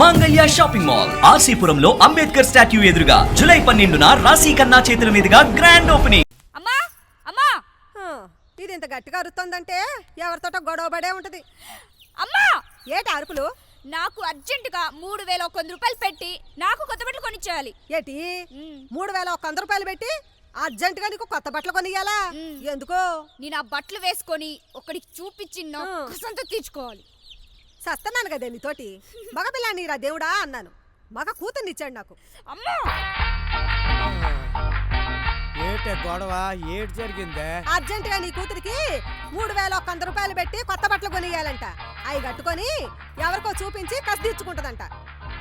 మాంగళ్య shopping mall ఆర్సీపురంలో Ambedkar statue ఎదురుగా July 12న రాశి ఖన్నా చేతుల మీదుగా గ్రాండ్ ఓపెనింగ్. అమ్మా అమ్మా ఇది ఇంత గట్టిగా అరుస్తుందంటే ఎవరితోటో గొడవ పడే ఉంటది. అమ్మా ఏటి అరుపులు? నాకు అర్జెంటుగా 3100 రూపాయలు పెట్టి నాకు కొత్త బట్టలు కొనిచ్చేయాలి. ఏటి 3100 రూపాయలు పెట్టి అర్జెంటుగా నీకు కొత్త బట్టలు కొనియాలా? ఎందుకో? నేను ఆ బట్టలు వేసుకొని ఒకడికి చూపించి సంత తీర్చుకోవాలి. సస్తున్నాను కదే నీతోటి. మగపిల్ల నీరా దేవుడా అన్నాను. మగ కూతుర్నిచ్చాడు నాకు. అమ్మా ఏటే గొడవ? ఏటి జరిగిందే? అర్జెంటుగా నీ కూతురికి 3100 రూపాయలు పెట్టి కొత్త బట్టలు కొనియాలంట. అవి కట్టుకొని ఎవరికో చూపించి కసి తీర్చుకుంటదంట.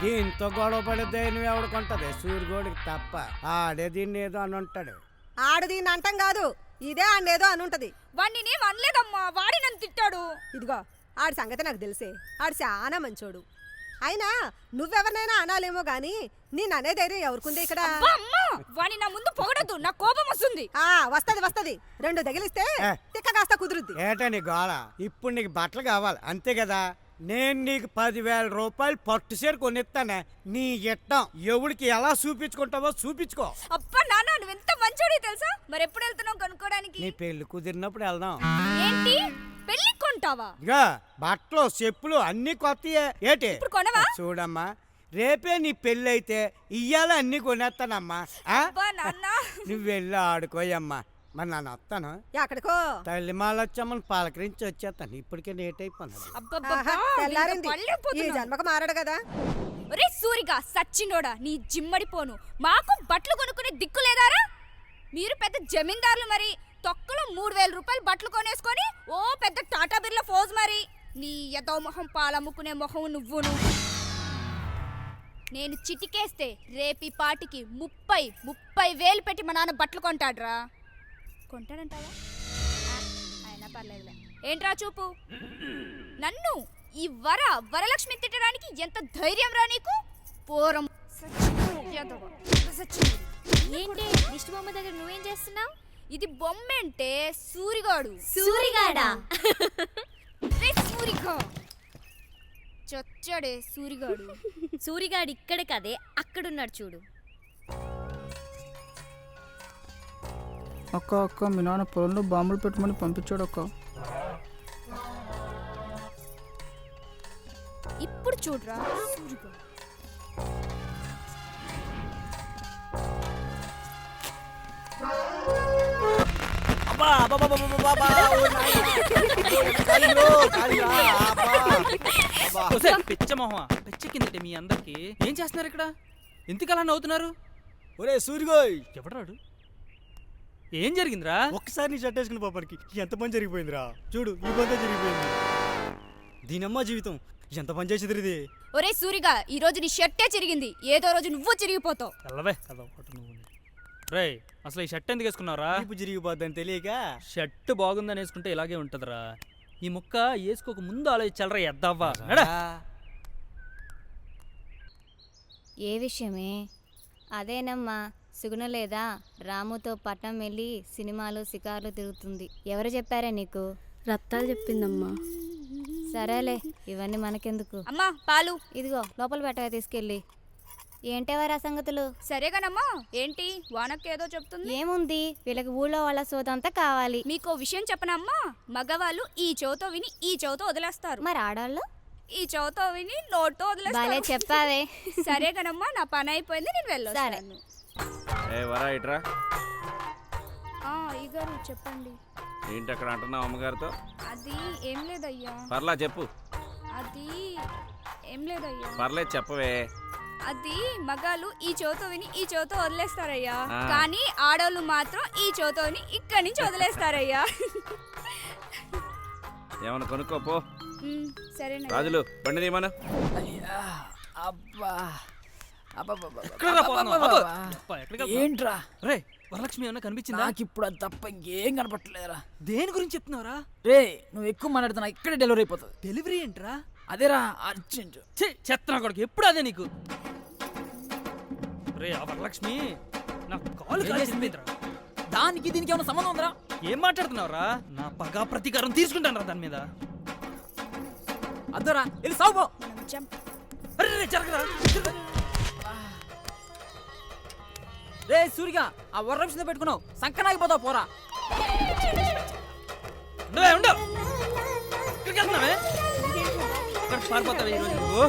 దీంతో గొడవ పడితే నువ్వు ఎవడుకుంటది? సూర్యగోడికి తప్ప. ఆడే దీన్ని ఏదో అని ఉంటాడు. ఆడు దీన్ని అంటాం కాదు, ఇదే ఆడేదో అని ఉంటది. వాడిని నేను అనలేదమ్మా, వాడి నన్ను తిట్టాడు. ఇదిగో ఆడి సంగతి నాకు తెలిసే. ఆడు చాలా మంచోడు. అయినా నువ్వెవరినైనా అనాలేమో గాని నేను అనే ధైర్యం ఎవరికుంది ఇక్కడ? వాడిని నా ముందు పొగడద్దు, నా కోపం వస్తుంది. వస్తది వస్తది. 2 తగిలిస్తే తిక్క కాస్త కుదురుద్ది. ఏటా నీ గోళ? ఇప్పుడు నీకు బట్టలు కావాలి అంతే కదా? నేను నీకు 10,000 రూపాయలు పట్టు చీర కొనిస్తానే. నీ ఇట్టం ఎవడికి ఎలా చూపించుకుంటావో చూపించుకో. అబ్బా నాన్న, నువ్వు ఎంత మంచోడి తెలుసా? మరి ఎప్పుడు వెళ్తున్నావు కొనుక్కోడానికి? నీ పెళ్లి కుదిరినప్పుడు వెళ్దాం. ఏంటి పెళ్లి కొంటావా? ఇగా బట్టలు చెప్పులు అన్ని కొత్తయే. ఏటి ఇప్పుడు కొనవా? చూడమ్మా, రేపే నీ పెళ్ళి అయితే ఇయ్యాల అన్ని కొనేస్తానమ్మా. నువ్వు వెళ్ళి ఆడుకోయమ్మా. మరి నన్ను వస్తాను. ఎక్కడికో తల్లి మాలొచ్చమ్మని పాలకరించి వచ్చేస్తాను. ఇప్పటికే లేట్ అయిపోయినది. తెల్లారింది. ఈ జన్మకు మారాడు కదా. ఒరే సూరిగా సచ్చినోడా, నీ జిమ్మడిపోను. మాకు బట్టలు కొనుక్కునే దిక్కు లేదారా? మీరు పెద్ద జమీందారులు మరి. తొక్కలో 3000 రూపాయలు బట్టలు కొనేసుకొని ఓ పెద్ద టాటా బిర్లా ఫోజ్ మరి. నీ ఎదో మొహం పాలమ్ముకునే మొహం నువ్వును. నేను చిటికేస్తే రేపి పాటికి 30,000 పెట్టి మా నాన్న బట్టలు కొంటాడ్రా. కొంటాడంటావా? అయినా పర్లేదులే. ఏంట్రా చూపు? నన్ను ఈ వరలక్ష్మి తిట్టడానికి ఎంత ధైర్యం రా నీకు? పోరం ఏంటి దిష్టి బొమ్మ దగ్గర నువ్వేం చేస్తున్నావు? ఇది బొమ్మంటే సూరిగాడు. సూరిగాడా? సూరిగా చచ్చాడే సూరిగాడు. సూరిగాడు ఇక్కడ కదే, అక్కడున్నాడు చూడు. అక్క మీ నాన్న పొలంలో బాంబులు పెట్టమని పంపించాడు అక్క. ఇప్పుడు చూడరా సూరిగా. పిచ్చమోహ పిచ్చెక్కిందట మీ అందరికి. ఏం చేస్తున్నారు ఇక్కడ? ఎందుకలా నవ్వుతున్నారు? ఒరే సూర్యగోయ్, ఎవడాడు? ఏం జరిగిందిరా? ఒక్కసారి నీ షర్టేసుకుని పాపడికి ఎంత పని జరిగిపోయిందిరా. చూడు ఈ పని జరిగిపోయింది. దీనమ్మ జీవితం ఎంత పని చేసేది ఇది. ఒరే సూరిగా, ఈ రోజు నీ షర్టే చిరిగింది. ఏదో రోజు నువ్వు చిరిగిపోతావు. రేయ్, అసలు ఈ షర్ట్ ఎందుకు వేసుకున్నారా? ఇప్పుడు జరిగిపోద్దని తెలియక. షర్ట్ బాగుందని వేసుకుంటే ఇలాగే ఉంటదిరా. ఈ ముక్క వేసుకోక ముందు ఆలోచించాలరా ఎద్దవ్వా. ఏ విషయమే? అదేనమ్మా, సుగుణ లేదా రాముతో పట్నం వెళ్ళి సినిమాలు షికార్లు తిరుగుతుంది. ఎవరు చెప్పారా నీకు? రత్తాలు చెప్పిందమ్మా. సరేలే, ఇవన్నీ మనకెందుకు. అమ్మా పాలు ఇదిగో లోపల పెట్టగా తీసుకెళ్ళి. ఏంటెవరా సంగతులు? సరేగానమ్మా. ఏంటి వానకేదో చెప్తుంది? ఏముంది, వీళ్ళకి ఊళ్ళో వాళ్ళ సోదంతా కావాలి. మీకో విషయం చెప్పనమ్మా, మగవాళ్ళు ఈ చెవుతో విని ఈ చెవుతో వదిలేస్తారు. మరి ఆడవాళ్ళు ఈ చెవుతో విని నోట్తో వదిలేస్తారు. బాలే చెప్పావే. సరేగానమ్మా, నా పని అయిపోయింది, నేను వెళ్ళొస్తాను. అయ్యగారు చెప్పండి. ఏంటి అక్కడ అంటున్నావు అమ్మగారితో? అది ఏం లేదయ్యా. పర్లా చెప్పు. అది ఏం లేదయ్యా. పర్లేదు చెప్పవే. అది మగాళ్ళు ఈ చెవుతో విని ఈ చెవుతో వదిలేస్తారయ్యా, కానీ ఆడవాళ్ళు మాత్రం ఈ చెవుతో విని ఇక్కడి నుంచి వదిలేస్తారయ్యా. ఏమన్నా కొనుక్కోపో. సరే రాజులు బండి తీయమను. ఏంట్రా రే, వరలక్ష్మి ఏమన్నా కనిపించిందా? నాకు ఇప్పుడు అది తప్ప ఇంకేం కనపట్లేదురా. దేని గురించి చెప్తున్నావురా? రే నువ్వు ఎక్కువ మాట్లాడుతున్నా, ఇక్కడే డెలివరీ అయిపోతుంది. డెలివరీ ఏంట్రా? అదేరా అర్జెంట్. చెత్తనా కొడుకు, ఎప్పుడు అదే నీకు. రే, ఆ వరలక్ష్మి నా కాలు కాల్చిందిరా. దానికి దీనికి ఏమైనా సంబంధం ఉందరా? ఏం మాట్లాడుతున్నావురా? నా పగా ప్రతీకారం తీసుకుంటాను రా దాని మీద. అద్దరా వెళ్ళి సాగు. అరే జరగరా రే సూరిగా ఆ వర్రక్షణ పెట్టుకున్నావు సంకనాగిపోతావు పోరా. ఉండవే ఉండు. ఇక్కడికి వెళ్తున్నావే ఇక్కడ పారిపోతావే ఈరోజు నువ్వు.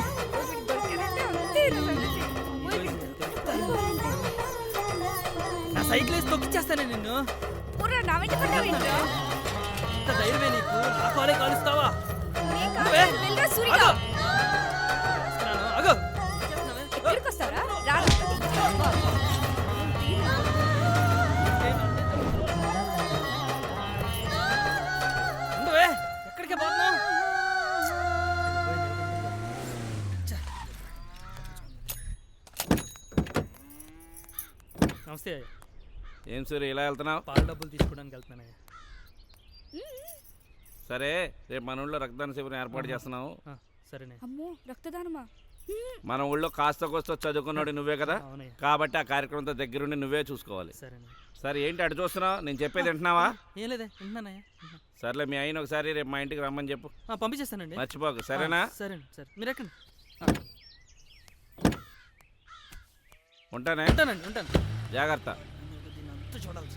నా సైకిల్ వేసి తొక్కిచ్చేస్తానే నిన్ను. ఊర్రా, నా వెంట పడ్డావేంట్రా? ఇంత ధైర్యమే నీకు? నా కాలే కాలుస్తావా? నేను కాదు, ఉండవే. వెళ్ళరా సూరిగా. ఆగు. వస్తున్నాను, ఆగు. ఎక్కడికి వస్తారా? రా. ఉండవే. ఎక్కడికి పోతున్నావు? నమస్తే అయ్యా. ఏం సూరి ఇలా వెళ్తున్నావు? పాల డబ్బులు తీసుకోవడానికి వెళ్తున్నానయ్యా. సరే రేపు మన ఊళ్ళో రక్తదాన శిబిరం ఏర్పాటు చేస్తున్నావు. సరేనే. అమ్మో, రక్తదానమా? మన ఊళ్ళో కాస్త కోస్త చదువుకున్నాడు నువ్వే కదా, అవునయ్యా. కాబట్టి ఆ కార్యక్రమంతో దగ్గరుండి నువ్వే చూసుకోవాలి. సరేనే. సరే ఏంటి అటు చూస్తున్నావు? నేను చెప్పేది వింటున్నావా? ఏం లేదే వింటున్నానయ్యా. సర్లే మీ అయిన ఒకసారి రేపు మా ఇంటికి రమ్మని చెప్పు. పంపించేస్తానండి. మర్చిపోకు, సరేనా? సరే సరే మీరు ఎక్కండి. ఉంటానే, ఉంటానండి ఉంటాను. జాగ్రత్త. అంతా చూడాల్సి.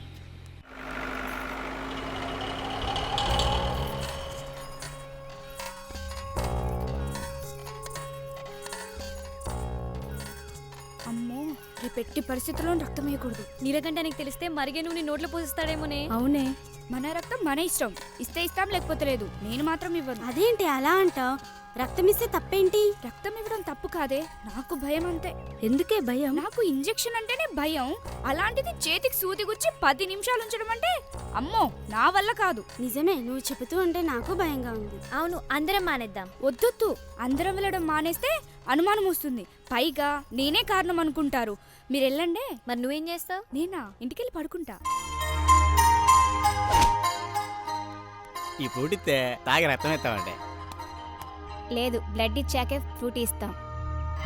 అమ్మో, రేపు ఎట్టి పరిస్థితుల్లో రక్తం వేయకూడదు. నీలకంఠానికి తెలిస్తే మరిగే నువ్వు నీ నోట్లో పోసిస్తాడేమోనే. అవునే, మన రక్తం మన ఇష్టం. ఇస్తే ఇస్తాం, లేకపోతే లేదు. నేను మాత్రం ఇవ్వను. అదేంటి అలా అంటావ్? రక్తం ఇస్తే తప్పేంటి? రక్తం ఇవ్వడం తప్పు కాదే, నాకు భయం అంతే. ఎందుకే భయం? నాకు ఇంజెక్షన్ అంటేనే భయం. అలాంటిది చేతికి సూది గుచ్చి 10 నిమిషాలు ఉంచడం అంటే అమ్మో, నా వల్ల కాదు. నిజమే, నువ్వు చెబుతూ ఉంటే నాకు భయంగా ఉంది. అవును, అందరం మానేద్దాం. వద్దొద్దు, అందరం వెళ్ళడం మానేస్తే అనుమానం వస్తుంది. పైగా నేనే కారణం అనుకుంటారు. మీరు వెళ్ళండి. మరి నువ్వేం చేస్తావు? నేనా? ఇంటికెళ్ళి పడుకుంటా. ఈ ఫ్రూట్ ఇస్తే తాగి రక్తం ఎత్తామంటే లేదు, బ్లడ్ ఇచ్చాకే ఫ్రూట్ ఇస్తాం.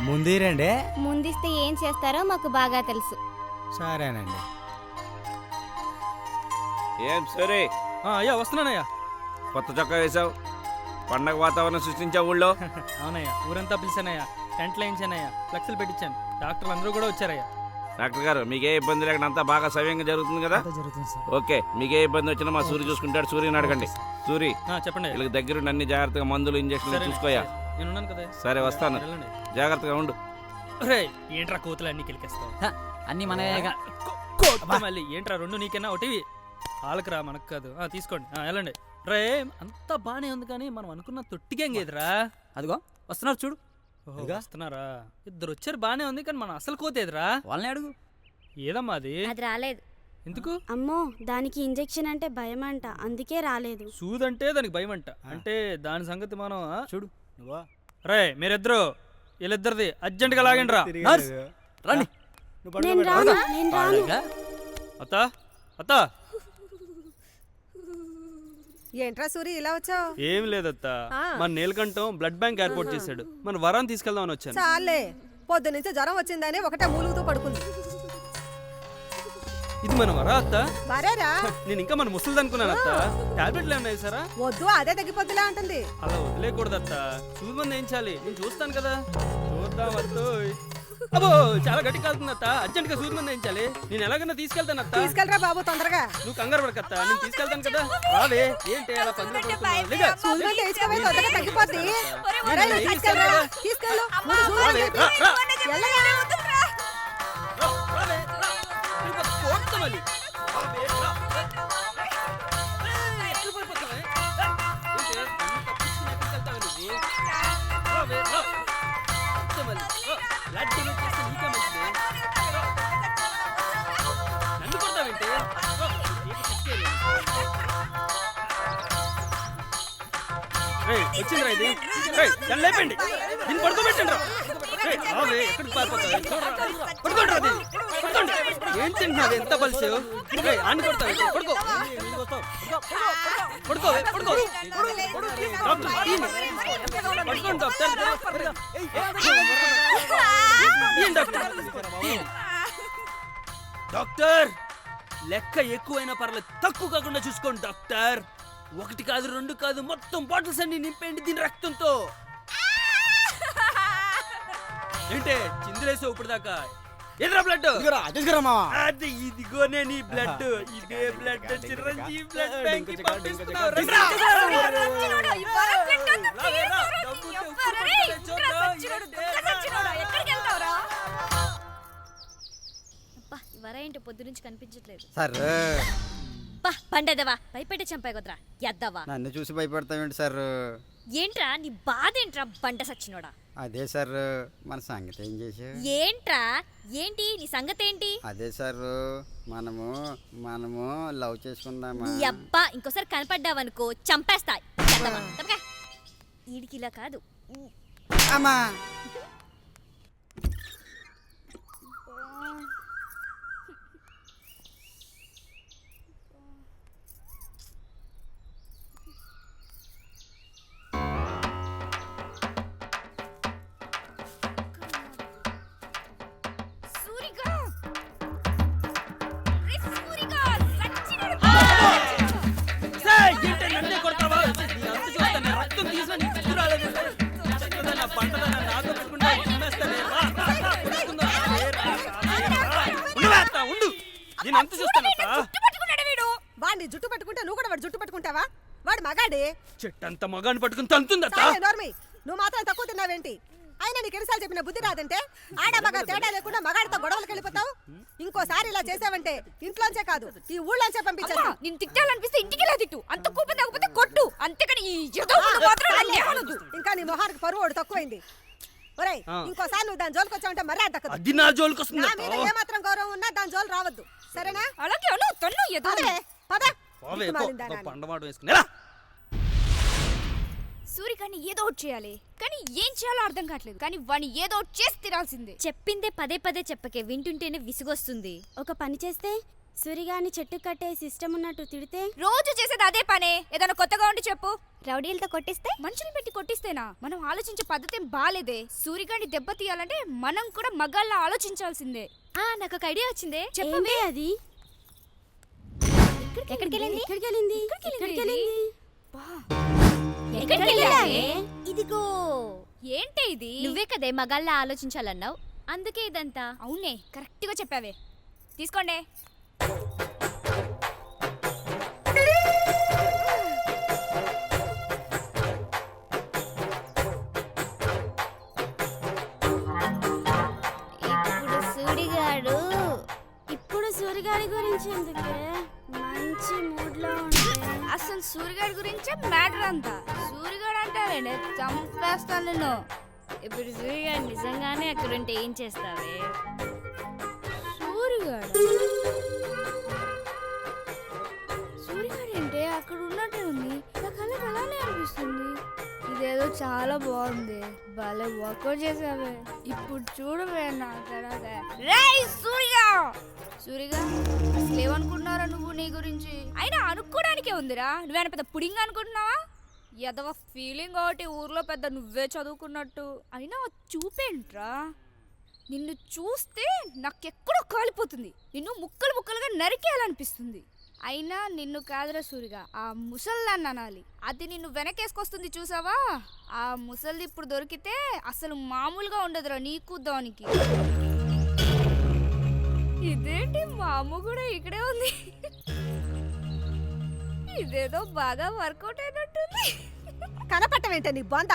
ముందీరండి. ముందిస్తే ఏం చేస్తారో మాకు బాగా తెలుసు. సరేనండి. ఏం సరే అయ్యా వస్తున్నానయ్యా. కొత్త చొక్కా వేసావు, పండగ వాతావరణం సృష్టించావు ఊళ్ళో. అవునయ్యా, ఊరంతా పిలిచానయ్యా, టెంట్లు వేయించానయ్యా, ఫ్లెక్స్లు పెట్టించాను, డాక్టర్లు అందరూ కూడా వచ్చారయ్యా. డాక్టర్ గారు మీకే ఇబ్బంది లేకుండా అంతా బాగా సవ్యంగా జరుగుతుంది కదా? ఓకే, మీకే ఇబ్బంది వచ్చినా మా సూరి చూసుకుంటాడు. సూర్యని అడగండి. సూరి, చెప్పండి. వీళ్ళకి దగ్గరుండి అన్ని జాగ్రత్తగా మందులు ఇంజక్షన్లు చూసుకోయా. నేను ఉన్నాను కదా. సరే వస్తాను, వెళ్ళండి. జాగ్రత్తగా ఉండు. రే ఏంట్రా కోతులు అన్ని కిలికేస్తావు? అన్ని మనయేగా. మళ్ళీ ఏంట్రా రెండు నీకన్నా ఒకటివి వాళ్ళకి మనకు కాదు. తీసుకోండి, వెళ్ళండి. రే అంతా బానే ఉంది కానీ మనం అనుకున్న తొట్టిగేం లేదురా. అదిగో వస్తున్నారు చూడు. వస్తున్నారా? ఇద్దరు వచ్చారు బానే ఉంది కానీ మనం అసలు కోతేదిరా. వాళ్ళని అడుగు. ఏదమ్మా అది? అది రాలేదు. ఎందుకు? అమ్మో, దానికి ఇంజెక్షన్ అంటే భయం అంట, అందుకే రాలేదు. సూదంటే దానికి భయం అంట. అంటే దాని సంగతి మనం చూడు. రే మీరిద్దరు వీళ్ళిద్దరిది అర్జెంటుగా లాగండి రా. రండి. నేను రాను, నేను రాను. అత్త అత్త. ఏంట్రా సూరి ఇలా వచ్చావు? ఏం లేదత్త, మన నీలకంఠం బ్లడ్ బ్యాంక్ ఏర్పాటు చేశాడు, మన వరాన్ని తీసుకెళ్దామని వచ్చాను. చాలే, పొద్దు నుంచి జ్వరం వచ్చిందని ఒకటే మూలుగుతూ పడుకుంది. ఇది మన వరా అత్త? మరేరా, నేను ఇంకా మన ముసలిది అనుకున్నాను అత్త. టాబ్లెట్లు ఏమన్నా వేసారా? వద్దు, అదే తగ్గిపోద్దులే అంటుంది. అలా వదిలేయకూడదు అత్త, సూది మంది వేయించాలి. నేను చూస్తాను కదా. చూద్దాం అత్త. అబ్బో చాలా గట్టి కాలుతుంది అత్త, అర్జెంట్ గా సూది మంది వేయించాలి. నేను ఎలాగైనా తీసుకెళ్తాను అత్త. తీసుకెళ్ళరా బాబు తొందరగా. నువ్వు కంగారు పడకత్త, నేను తీసుకెళ్తాను కదా. రావే, ఏంటి అలా పందులో పడుతున్నావు? లేగా. సూది మంది వేసుకోవే, తొందరగా తగ్గిపోద్ది. ఎవరైనా తీసుకెళ్ళరా, తీసుకెళ్ళు. ముందు సూది రావే, మంది రా, రా. వెళ్ళరా. రావే, రా. తిరుపతి కోట్ట మళ్ళీ. రావే, రా. ఏయ్, ఎక్కడ పడిపోతావే? ఏంటి, నన్ను తప్పించుకుని ఎక్కడికి వెళ్తావే నువ్వు? రావే, రా. కోట్ట మళ్ళీ. రా. బ్లడ్ డొనేట్ చేస్తే నీకే మంచిది. రా. నన్ను కొడతావేంటి? రా. నీకు తీసుకెళ్ళు. రేయ్, వచ్చిందిరా ఇది. రేయ్, దాన్ని లేపండి. దీన్ని పడుకోబెట్టండి రా. రేయ్, రావే, ఎక్కడికి పారిపోతావే? చూడరా. పడుకోండి రా దీన్ని. పడుకోండి. ఏం తింటున్నావు? ఎంత బలిసావు? రేయ్, ఆని కొడతావు. పడుకో. పడుకోవే, పడుకో. డాక్టర్, తీయండి. పడుకోండి డాక్టర్. తీయండి డాక్టర్. తీయండి. డాక్టర్, లెక్క ఎక్కువైనా పర్లేదు, తక్కువ కాకుండా చూసుకోండి డాక్టర్. 1 కాదు 2 కాదు, మొత్తం బాటిల్స్ అన్ని నింపేయండి దీని రక్తంతో. ఏంటే చిందులేసావు ఇప్పుడు దాకా ఎదురా బ్లడ్ అది ఇదిగోనే నీ బ్లడ్ ఇదే బ్లడ్ చిరంజీవి బ్లడ్ బ్యాంక్ కి పంపిస్తున్నావు రండ్రా. ఏంటి పొద్దు నుంచి కనిపించట్లేదు. సార్ పండేదవా భయపెట్టే చంపాయి కుదరా ఎద్దవా. నన్ను చూసి భయపడతావేంటి సార్? ఏంట్రా నీ బాధ ఏంట్రా బండ సచ్చినోడా? అదే సార్ మన సంగతి ఏం చేసా? ఏంట్రా ఏంటి నీ సంగతి ఏంటి? అదే సార్ మనము లవ్ చేసుకుందామా? నీ అబ్బా ఇంకోసారి కనపడ్డావనుకో చంపేస్తా. ఈడికి ఇలా కాదు. అమ్మా ఏంటే నన్నే కొడతావా? నీ అంత చూస్తానే రక్తం తీసిన నీ గుర్తు రాలేదు. చెక్కదన్నా పంటదన్నా నాతో పెట్టుకుంటా తినేస్తానే. రా, రా, రా, కొట్టుకుందాం. ఉండవే అత్త, ఉండు. నేను అంత చూస్తానత్తా. వాడిని జుట్టు పట్టుకుంటే నువ్వు కూడా వాడు జుట్టు పట్టుకుంటావా? వాడు మగాడే. చెట్టంత మగాన్ని పట్టుకుని తంతుందత్త. చాలే నోర్మి, నువ్వు మాత్రం తక్కువ తిన్నావేంటి? అయినా నీకు ఎన్నిసార్లు చెప్పిన బుద్ధి రాదంటే? ఆడ మగ తేడా లేకుండా మగాడితో గొడవలకు వెళ్ళిపోతావు. ఇంకోసారి ఇలా చేసావంటే ఇంట్లోంచే కాదు ఈ ఊళ్ళోంచే పంపించాను. నేను తిట్టాలనిపిస్తే ఇంటికి ఇలా తిట్టు. అంత కోపం తగ్గకపోతే కొట్టు. అంతేకాని ఈ ఎదవను మాత్రం లేవనొద్దు. ఇంకా నీ మొహానికి పరువు తక్కువైంది. ఒరేయ్ ఇంకోసారి నువ్వు దాని జోలికి వచ్చావంటే మర్యాద దక్కదు. అది నా జోలికి వస్తుంది. నా మీద ఏమాత్రం గౌరవం ఉన్నా దాని జోలు రావద్దు, సరేనా? అలాగే అను తన్ను ఎదో పద పండమాట వేసుకునేలా. సూరికాన్ని ఏదో ఒకటి చేయాలి, కానీ ఏం చేయాలో అర్థం కావట్లేదు. కానీ వాడిని ఏదో ఒకటి చేసి తినాల్సిందే. చెప్పిందే పదే పదే చెప్పకే, వింటుంటేనే విసుగొస్తుంది. ఒక పని చేస్తే సూరిగాని చెట్టు కట్టే సిస్టమ్ ఉన్నట్టు తిడితే రోజు చేసేది అదే పనే. ఏదైనా కొత్తగా ఉండి చెప్పు. రౌడీలతో కొట్టిస్తే మనుషులు పెట్టి కొట్టిస్తేనా? మనం ఆలోచించే పద్ధతి ఏం బాలేదే. సూరిగాని దెబ్బ తీయాలంటే మనం కూడా మగాళ్ళ ఆలోచించాల్సిందే. నాకు ఒక ఐడియా వచ్చిందే. చెప్పండి. అది ఎక్కడికి వెళ్ళింది? ఇదిగో ఏంటి ఇది? నువ్వే కదే మగాళ్ళ ఆలోచించాలన్నావు, అందుకే ఇదంతా. అవునే, కరెక్ట్ గా చెప్పావే. తీసుకోండి. ఇప్పుడు సూరిగాడి గురించి ఎందుకే? మంచి మూడ్ లో ఉంటే అసలు సూర్యగాడి గురించే మ్యాటర్ అంతా. సూర్యగాడు అంటావేనే, చంపేస్తాను నిన్ను. ఇప్పుడు సూర్యగాడు నిజంగానే అక్కడుంటే ఏం చేస్తావే? సూర్యగాడు అంటే అక్కడ ఉన్నట్టే ఉంది. నా కళ్ళకి అలానే అనిపిస్తుంది. ఇదేదో చాలా బాగుంది. భలే వర్కౌట్ చేసావే. ఇప్పుడు చూడవే నా సూరిగా అసలు ఏమనుకుంటున్నారా నువ్వు నీ గురించి? అయినా అనుకోవడానికే ఉందిరా. నువ్వేనా పెద్ద పుడింగ్ అనుకుంటున్నావా? ఎదవ ఫీలింగ్ ఒకటి ఊర్లో పెద్ద నువ్వే చదువుకున్నట్టు. అయినా చూపేంట్రా? నిన్ను చూస్తే నాకెక్కడో కాలిపోతుంది. నిన్ను ముక్కలు ముక్కలుగా నరికేయాలనిపిస్తుంది. అయినా నిన్ను కాదురా సూరిగా, ఆ ముసల్దాన్ని అనాలి. అది నిన్ను వెనకేసుకొస్తుంది చూసావా? ఆ ముసల్ది ఇప్పుడు దొరికితే అసలు మామూలుగా ఉండదురా నీకు దానికి. ఇదేంటి మా అమ్మ కూడా ఇక్కడే ఉంది. ఇదేదో బాగా వర్కౌట్ అయినట్టుంది. కనపట్టమేంటే నీ బొంద?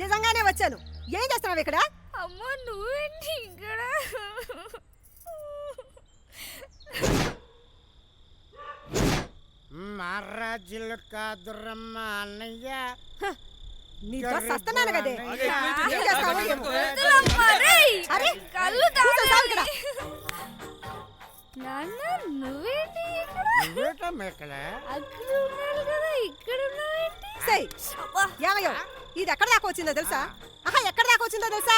నిజంగానే వచ్చాను. ఏం చేస్తున్నావు ఇక్కడ? అమ్మ నువ్వేంటి ఇక్కడ? మహారాజులు కాదురమ్మ అన్నయ్య. నీతో సస్తున్నాను కదే. కళ్ళు నాన్న నువ్వేంటి ఇక్కడ? అక్కడ ఉన్నాడు కదా, ఇక్కడ ఏమయ్యో ఇది ఎక్కడ దాకా వచ్చిందో తెలుసా? ఎక్కడ దాకా వచ్చిందో తెలుసా?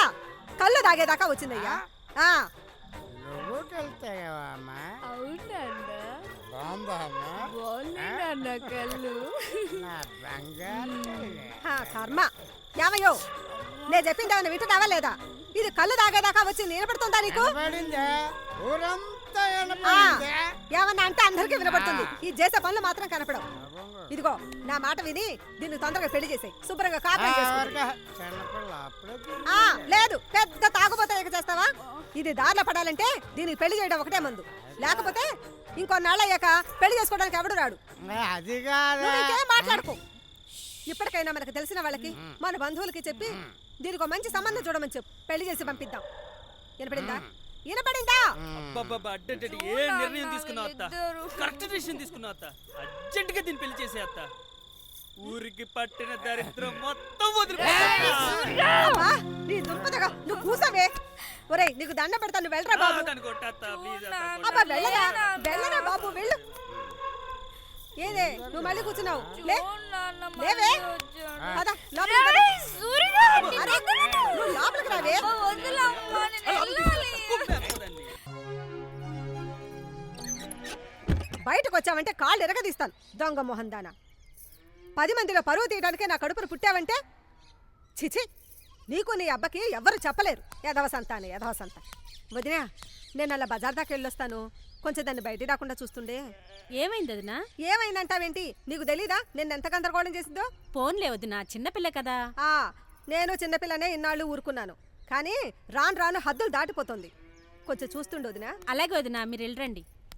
కళ్ళు తాగేదాకా వచ్చిందయ్యా. కర్మ. ఏమయ్యో నేను చెప్పింది ఏమైనా వింటున్నావా లేదా? ఇది కళ్ళు తాగేదాకా వచ్చింది. వినపడుతుందా నీకు? ఏమన్నా అంటే అందరికీ వినపడుతుంది. ఈ చేసే పనులు మాత్రం కనపడవు. ఇదిగో నా మాట విని దీన్ని తొందరగా పెళ్లి చేసేయ్, శుభ్రంగా కాపురం చేసుకో. చిన్నపిల్ల అప్పుడే ఆ, లేదు పెద్ద తాగుబోతే ఎగ చేస్తావా? ఇది దారిలో పడాలంటే దీనికి పెళ్లి చేయడం ఒకటే మందు, లేకపోతే ఇంకొన్నాళ్ళు అయ్యాక పెళ్లి చేసుకోవడానికి ఎవడు రాడు. అది కాదు. నువ్వు ఇంకేం మాట్లాడుకో. ఇప్పటికైనా మనకు తెలిసిన వాళ్ళకి మన బంధువులకి చెప్పి దీనికి ఒక మంచి సంబంధం చూడమని చెప్పు, పెళ్లి చేసి పంపిద్దాం. వినపడిందా? వినపడిందా? అబ్బబ్బబ్బా, అడ్డంటే ఏ నిర్ణయం తీసుకున్నావు అత్త? కరెక్ట్ డిసిషన్ తీసుకున్నావు అత్త. అర్జెంట్ గా దీన్ని పెళ్లి చేసే అత్త. ఊరికి పట్టిన దరిద్రం మొత్తం వదిలిపోతా. అమ్మా, నీ దుంపదగా నువ్వు కూసవే. ఒరేయ్ నీకు దండ పెడతాను, వెళ్ళరా బాబు. అబ్బా వెళ్ళరా, వెళ్ళరా బాబు, వెళ్ళు. ఏదే నువ్వు మళ్ళీ కూర్చున్నావు? లేవే, పద, లోపలికి పద. అరే, నువ్వు లోపలికి రావే. బయటకు వచ్చావంటే కాళ్ళు ఎరగదీస్తాను, దొంగ మొహం దానా. 10 మందిలో పరువు తీయడానికే నా కడుపును పుట్టావంటే చిచి, నీకు నీ అబ్బకి ఎవ్వరు చెప్పలేరు. యదవ సంతానే, యదవ సంత. వదినా, నేను అలా బజార్ దాకా వెళ్ళొస్తాను, కొంచెం దాన్ని బయట రాకుండా చూస్తుండే. ఏమైంది వదినా? ఏమైందంటావేంటి? నీకు తెలీదా నిన్న ఎంత గందరగోళం చేసిందో? ఫోన్లే వదినా, చిన్నపిల్ల కదా. నేను చిన్నపిల్లనే ఇన్నాళ్ళు ఊరుకున్నాను, కానీ రాను రాను హద్దులు దాటిపోతుంది. కొంచెం చూస్తుండే వదినా. అలాగే వదినా, మీరు వెళ్ళరండి.